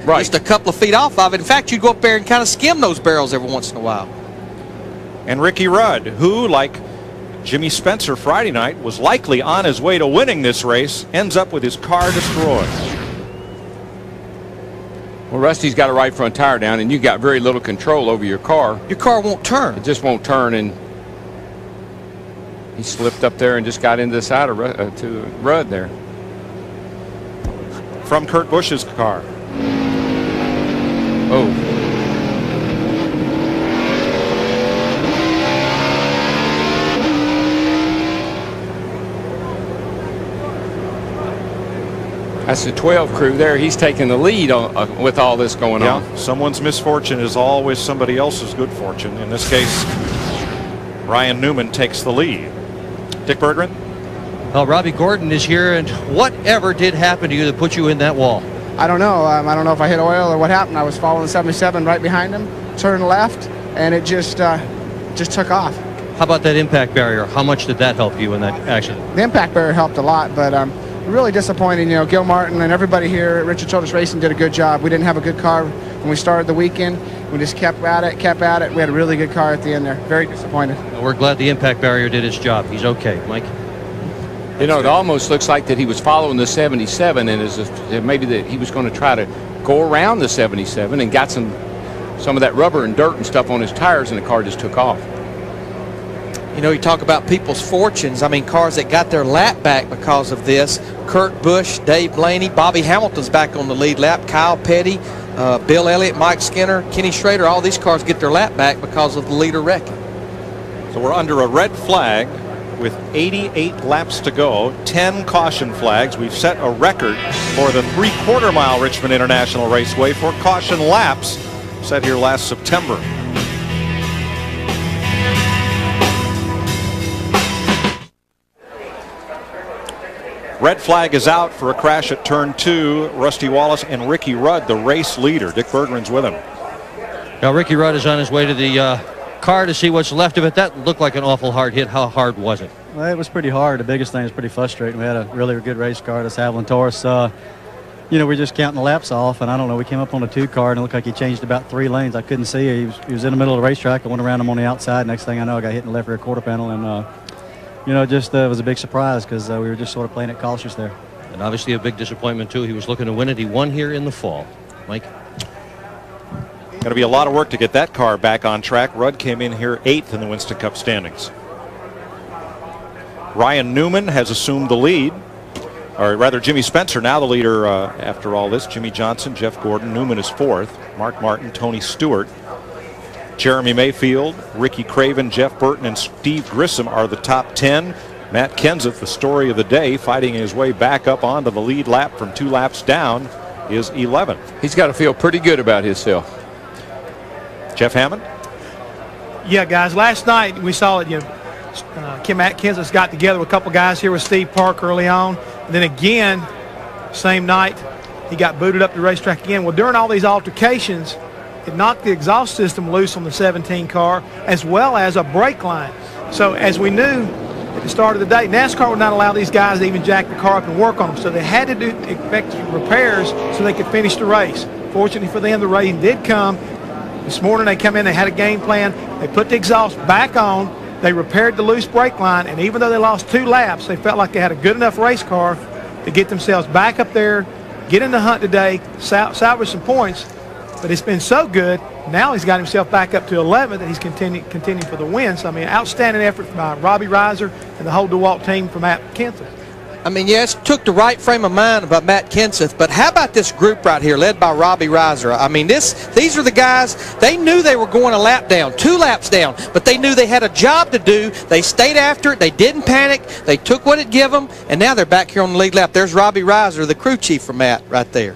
Right. Just a couple of feet off of it. In fact, you'd go up there and kind of skim those barrels every once in a while. And Ricky Rudd, who, like Jimmy Spencer Friday night, was likely on his way to winning this race, ends up with his car destroyed. Well, Rusty's got a right front tire down, and you got very little control over your car. Your car won't turn. It just won't turn, and he slipped up there and just got into the side of Rudd there. From Kurt Busch's car. Oh. That's the 12 crew there. He's taking the lead with all this going on. Someone's misfortune is always somebody else's good fortune. In this case, Ryan Newman takes the lead. Dick Berggren? Well, Robbie Gordon is here, and whatever did happen to you that put you in that wall? I don't know. I don't know if I hit oil or what happened. I was following the 77 right behind him, turned left, and it just took off. How about that impact barrier? How much did that help you in that accident? The impact barrier helped a lot, but really disappointing. You know, Gil Martin and everybody here at Richard Childress Racing did a good job. We didn't have a good car when we started the weekend. We just kept at it. We had a really good car at the end there. Very disappointed. Well, we're glad the impact barrier did its job. He's okay. Mike? You know, it almost looks like that he was following the 77, and maybe that he was going to try to go around the 77 and got some of that rubber and dirt and stuff on his tires, and the car just took off. You know, you talk about people's fortunes. I mean, cars that got their lap back because of this. Kurt Busch, Dave Blaney, Bobby Hamilton's back on the lead lap. Kyle Petty, Bill Elliott, Mike Skinner, Kenny Schrader, all these cars get their lap back because of the leader wrecking. So we're under a red flag with 88 laps to go, 10 caution flags. We've set a record for the 3/4 mile Richmond International Raceway for caution laps set here last September. Red flag is out for a crash at turn 2. Rusty Wallace and Ricky Rudd, the race leader. Dick Berggren's with him. Now, Ricky Rudd is on his way to the car to see what's left of it. That looked like an awful hard hit. How hard was it? Well, it was pretty hard. The biggest thing was pretty frustrating. We had a really good race car, this Avalon Taurus. You know, we're just counting the laps off, and I don't know, we came up on a 2 car, and it looked like he changed about 3 lanes. I couldn't see. He was in the middle of the racetrack. I went around him on the outside. Next thing I know, I got hit in the left rear quarter panel, and you know, just was a big surprise because we were just sort of playing it cautious there. And obviously a big disappointment, too. He was looking to win it. He won here in the fall. Mike? Going to be a lot of work to get that car back on track. Rudd came in here 8th in the Winston Cup standings. Ryan Newman has assumed the lead, or rather Jimmy Spencer now the leader after all this. Jimmy Johnson, Jeff Gordon, Newman is 4th. Mark Martin, Tony Stewart, Jeremy Mayfield, Ricky Craven, Jeff Burton, and Steve Grissom are the top 10. Matt Kenseth, the story of the day, fighting his way back up onto the lead lap from 2 laps down, is 11th. He's got to feel pretty good about himself. Jeff Hammond? Yeah, guys, last night we saw it. Matt Kenseth got together with a couple guys here with Steve Park early on. And then again, same night, he got booted up the racetrack again. Well, during all these altercations, it knocked the exhaust system loose on the 17 car, as well as a brake line. So as we knew at the start of the day, NASCAR would not allow these guys to even jack the car up and work on them. So they had to do effective repairs so they could finish the race. Fortunately for them, the rain did come. This morning they come in, they had a game plan. They put the exhaust back on. They repaired the loose brake line, and even though they lost 2 laps, they felt like they had a good enough race car to get themselves back up there, get in the hunt today, salvage some points. But it's been so good, now he's got himself back up to 11th, and he's continuing for the win. So, I mean, outstanding effort by Robbie Reiser and the whole DeWalt team from Matt Kenseth. I mean, yes, took the right frame of mind about Matt Kenseth, but how about this group right here led by Robbie Reiser? I mean, these are the guys, they knew they were going a lap down, 2 laps down, but they knew they had a job to do. They stayed after it. They didn't panic. They took what it gave them, and now they're back here on the lead lap. There's Robbie Reiser, the crew chief for Matt right there.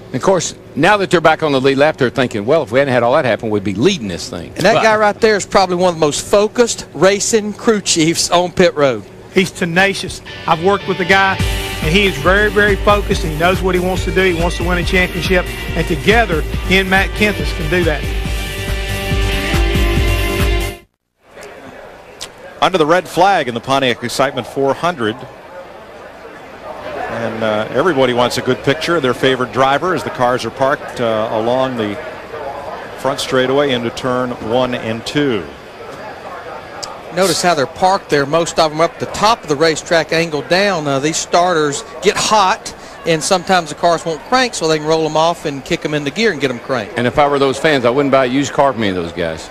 And of course, now that they're back on the lead lap, they're thinking, well, if we hadn't had all that happen, we'd be leading this thing. And that guy right there is probably one of the most focused racing crew chiefs on pit road. He's tenacious. I've worked with the guy, and he is very, very focused, and he knows what he wants to do. He wants to win a championship, and together, he and Matt Kenseth can do that. Under the red flag in the Pontiac Excitement 400. And everybody wants a good picture of their favorite driver as the cars are parked along the front straightaway into turn 1 and 2. Notice how they're parked there, most of them up the top of the racetrack, angled down. These starters get hot, and sometimes the cars won't crank, so they can roll them off and kick them into gear and get them cranked. And if I were those fans, I wouldn't buy a used car from any of those guys.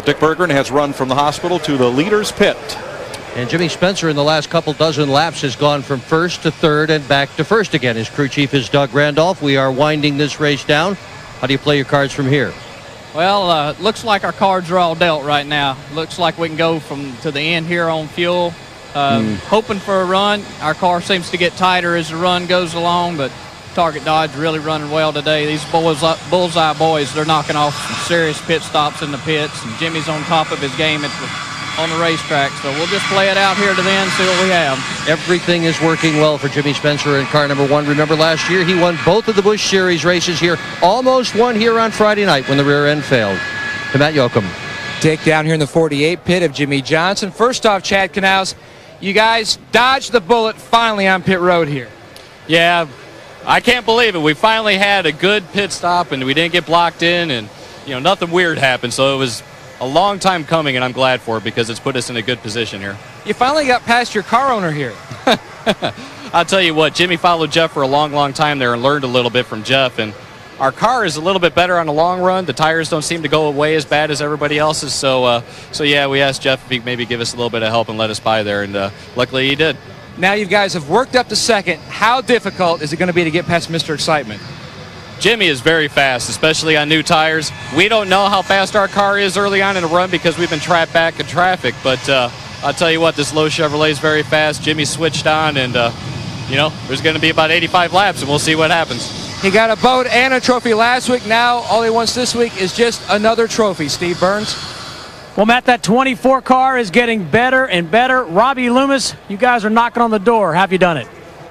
Dick Berggren has run from the hospital to the leader's pit. And Jimmy Spencer in the last couple dozen laps has gone from first to third and back to first again. His crew chief is Doug Randolph. We are winding this race down. How do you play your cards from here? Well, looks like our cards are all dealt right now. Looks like we can go to the end here on fuel. Hoping for a run. Our car seems to get tighter as the run goes along, but Target Dodge really running well today. These bullseye boys, they're knocking off some serious pit stops in the pits, and Jimmy's on top of his game on the racetrack. So we'll just play it out here to the end, see what we have. Everything is working well for Jimmy Spencer in car number 1. Remember last year he won both of the Busch Series races here. Almost won here on Friday night when the rear end failed. To Matt Yoakum. Dick down here in the 48 pit of Jimmy Johnson. First off, Chad Canals, you guys dodged the bullet finally on pit road here. Yeah, I can't believe it. We finally had a good pit stop and we didn't get blocked in, and nothing weird happened. So it was a long time coming, and I'm glad for it because it's put us in a good position here. You finally got past your car owner here. I'll tell you what, Jimmy followed Jeff for a long, long time there and learned a little bit from Jeff. And our car is a little bit better on the long run. The tires don't seem to go away as bad as everybody else's. So yeah, we asked Jeff if he maybe give us a little bit of help and let us by there, and luckily he did. Now you guys have worked up to second. How difficult is it going to be to get past Mr. Excitement? Jimmy is very fast, especially on new tires. We don't know how fast our car is early on in the run because we've been trapped back in traffic. But I'll tell you what, this low Chevrolet is very fast. Jimmy switched on, and, there's going to be about 85 laps, and we'll see what happens. He got a boat and a trophy last week. Now all he wants this week is just another trophy. Steve Burns. Well, Matt, that 24 car is getting better and better. Robbie Loomis, you guys are knocking on the door. Have you done it?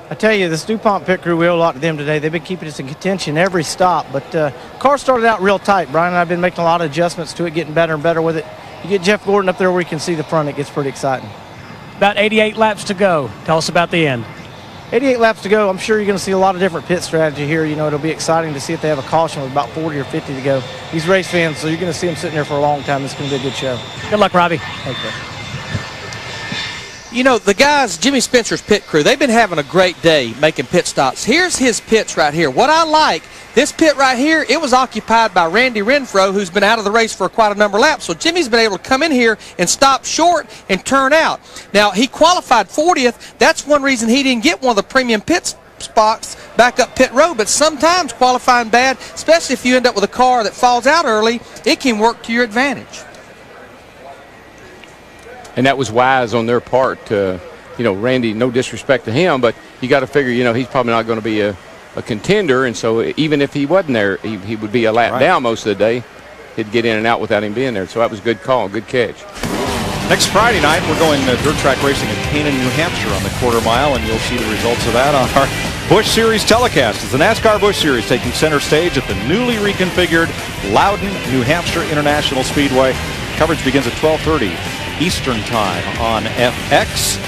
I tell you, this DuPont pit crew, we owe a lot to them today. They've been keeping us in contention every stop. But car started out real tight. Brian and I have been making a lot of adjustments to it, getting better and better with it. You get Jeff Gordon up there where you can see the front, it gets pretty exciting. About 88 laps to go. Tell us about the end. 88 laps to go. I'm sure you're going to see a lot of different pit strategy here. It'll be exciting to see if they have a caution with about 40 or 50 to go. He's race fans, so you're going to see them sitting there for a long time. It's going to be a good show. Good luck, Robbie. Thank you. The guys, Jimmy Spencer's pit crew, they've been having a great day making pit stops. Here's his pits right here. What I like, this pit right here, it was occupied by Randy Renfro, who's been out of the race for quite a number of laps. So Jimmy's been able to come in here and stop short and turn out. Now, he qualified 40th. That's one reason he didn't get one of the premium pit spots back up pit road. But sometimes qualifying bad, especially if you end up with a car that falls out early, it can work to your advantage. And that was wise on their part. Randy, no disrespect to him, but you got to figure, he's probably not going to be a contender. And so even if he wasn't there, he would be a lap down most of the day. He'd get in and out without him being there. So that was a good call, good catch. Next Friday night, we're going dirt track racing at Canaan, New Hampshire on the quarter mile, and you'll see the results of that on our Busch Series telecast. It's the NASCAR Busch Series taking center stage at the newly reconfigured Loudon, New Hampshire International Speedway. Coverage begins at 12:30 Eastern Time on FX,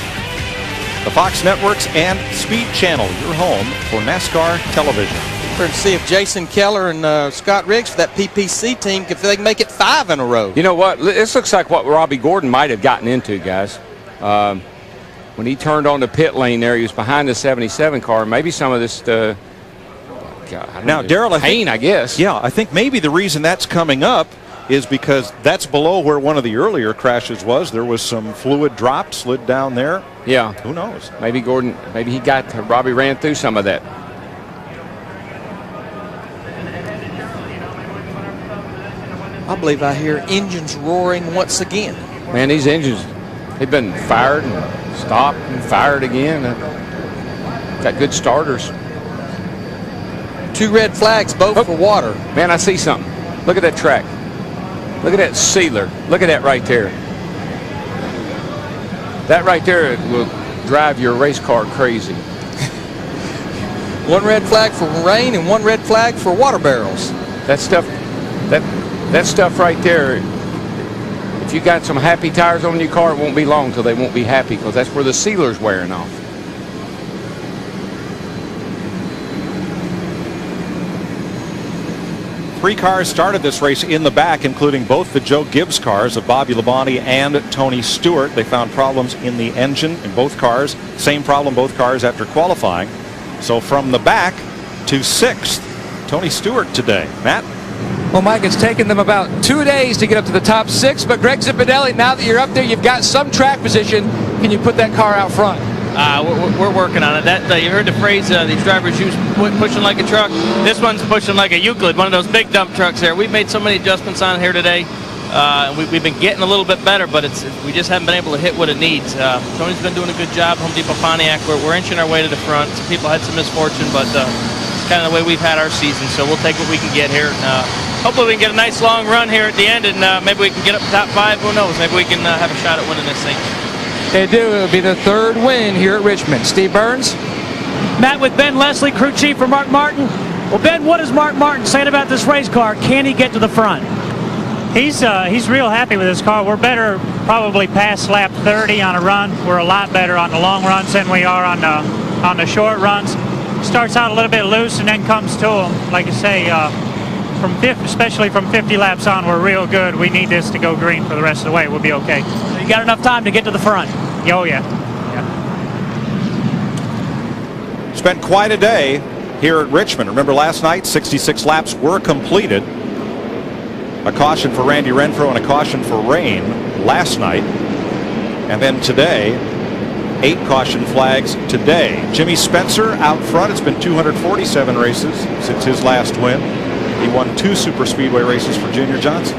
the Fox Networks, and Speed Channel, your home for NASCAR television. We're going to see if Jason Keller and Scott Riggs for that PPC team, if they can make it 5 in a row. You know what? This looks like what Robbie Gordon might have gotten into, guys. When he turned on the pit lane there, he was behind the 77 car. Maybe some of this, now, Darrell, pain, I guess. Yeah, I think maybe the reason that's coming up is because that's below where one of the earlier crashes was. There was some fluid drop, slid down there. Yeah. Who knows? Maybe Gordon, Robbie ran through some of that. I believe I hear engines roaring once again. Man, these engines, they've been fired and stopped and fired again. Got good starters. 2 red flags, both for water. Man, I see something. Look at that track. Look at that sealer. Look at that right there. That right there will drive your race car crazy. 1 red flag for rain and 1 red flag for water barrels. That stuff right there, if you got some happy tires on your car, it won't be long till they won't be happy, because that's where the sealer's wearing off. 3 cars started this race in the back, including both the Joe Gibbs cars of Bobby Labonte and Tony Stewart. They found problems in the engine in both cars. Same problem both cars after qualifying. So from the back to 6th, Tony Stewart today. Matt? Well, Mike, it's taken them about 2 days to get up to the top 6, but Greg Zipadelli, now that you're up there, you've got some track position. Can you put that car out front? We're working on it. You heard the phrase these drivers use, pushing like a truck. This one's pushing like a Euclid, one of those big dump trucks there. We've made so many adjustments on it here today. We've been getting a little bit better, but we just haven't been able to hit what it needs. Tony's been doing a good job. Home Depot Pontiac, we're inching our way to the front. Some people had some misfortune, but it's kind of the way we've had our season, so we'll take what we can get here. Hopefully we can get a nice long run here at the end, and maybe we can get up top 5. Who knows? Maybe we can have a shot at winning this thing. They do. It would be the 3rd win here at Richmond. Steve Burns? Matt with Ben Leslie, crew chief for Mark Martin. Well, Ben, what is Mark Martin saying about this race car? Can he get to the front? He's real happy with this car. We're better probably past lap 30 on a run. We're a lot better on the long runs than we are on the short runs. Starts out a little bit loose and then comes to him. Like I say, especially from 50 laps on, we're real good. We need this to go green for the rest of the way. We'll be okay. So you got enough time to get to the front? Oh, yeah. Spent quite a day here at Richmond. Remember last night, 66 laps were completed. A caution for Randy Renfro and a caution for rain last night. And then today, 8 caution flags today. Jimmy Spencer out front. It's been 247 races since his last win. He won 2 super speedway races for Junior Johnson.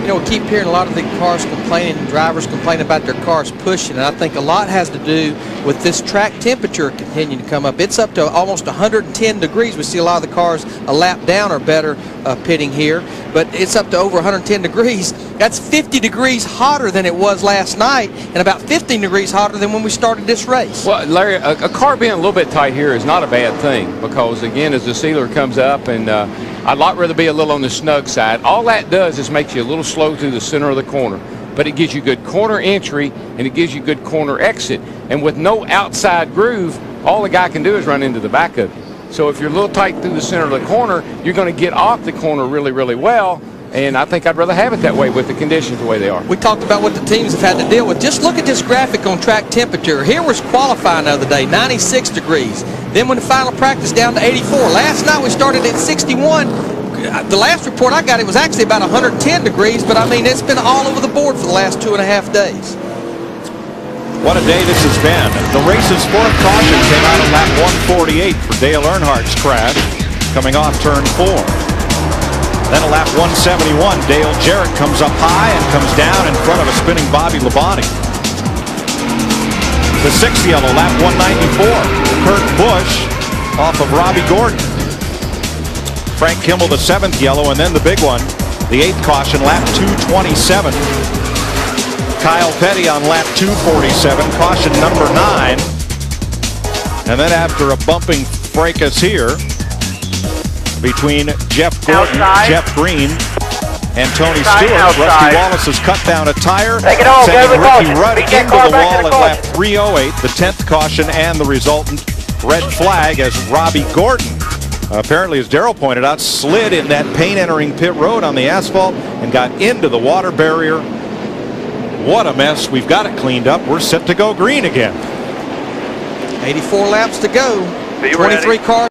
You know, we keep hearing a lot of the cars complaining, drivers complaining about their cars pushing, and I think a lot has to do with this track temperature continuing to come up. It's up to almost 110 degrees. We see a lot of the cars a lap down or better pitting here, but it's up to over 110 degrees. That's 50 degrees hotter than it was last night, and about 15 degrees hotter than when we started this race. Well, Larry, a car being a little bit tight here is not a bad thing, because again, as the sealer comes up, and I'd lot rather be a little on the snug side. All that does is makes you a little slow through the center of the corner, but it gives you good corner entry and it gives you good corner exit. And with no outside groove, all the guy can do is run into the back of you. So if you're a little tight through the center of the corner, you're going to get off the corner really, really well. And I think I'd rather have it that way with the conditions the way they are. We talked about what the teams have had to deal with. Just look at this graphic on track temperature. Here was qualifying the other day, 96 degrees. Then when the final practice down to 84. Last night we started at 61. The last report I got, it was actually about 110 degrees, but I mean, it's been all over the board for the last 2.5 days. What a day this has been. The race's 4th caution came out at lap 148 for Dale Earnhardt's crash, coming off turn 4. Then at lap 171, Dale Jarrett comes up high and comes down in front of a spinning Bobby Labonte. The 6th yellow, lap 194, Kurt Busch off of Robbie Gordon. Frank Kimmel, the 7th yellow, and then the big one, the 8th caution, lap 227. Kyle Petty on lap 247, caution number 9. And then after a bumping fracas here between Jeff Gordon, Jeff Green, and Tony Stewart, Rusty Wallace has cut down a tire, sending Ricky Rudd into the wall at lap 308, the 10th caution and the resultant red flag as Robbie Gordon, apparently, as Darrell pointed out, slid in that paint entering pit road on the asphalt and got into the water barrier. What a mess. We've got it cleaned up. We're set to go green again. 84 laps to go. 23 cars.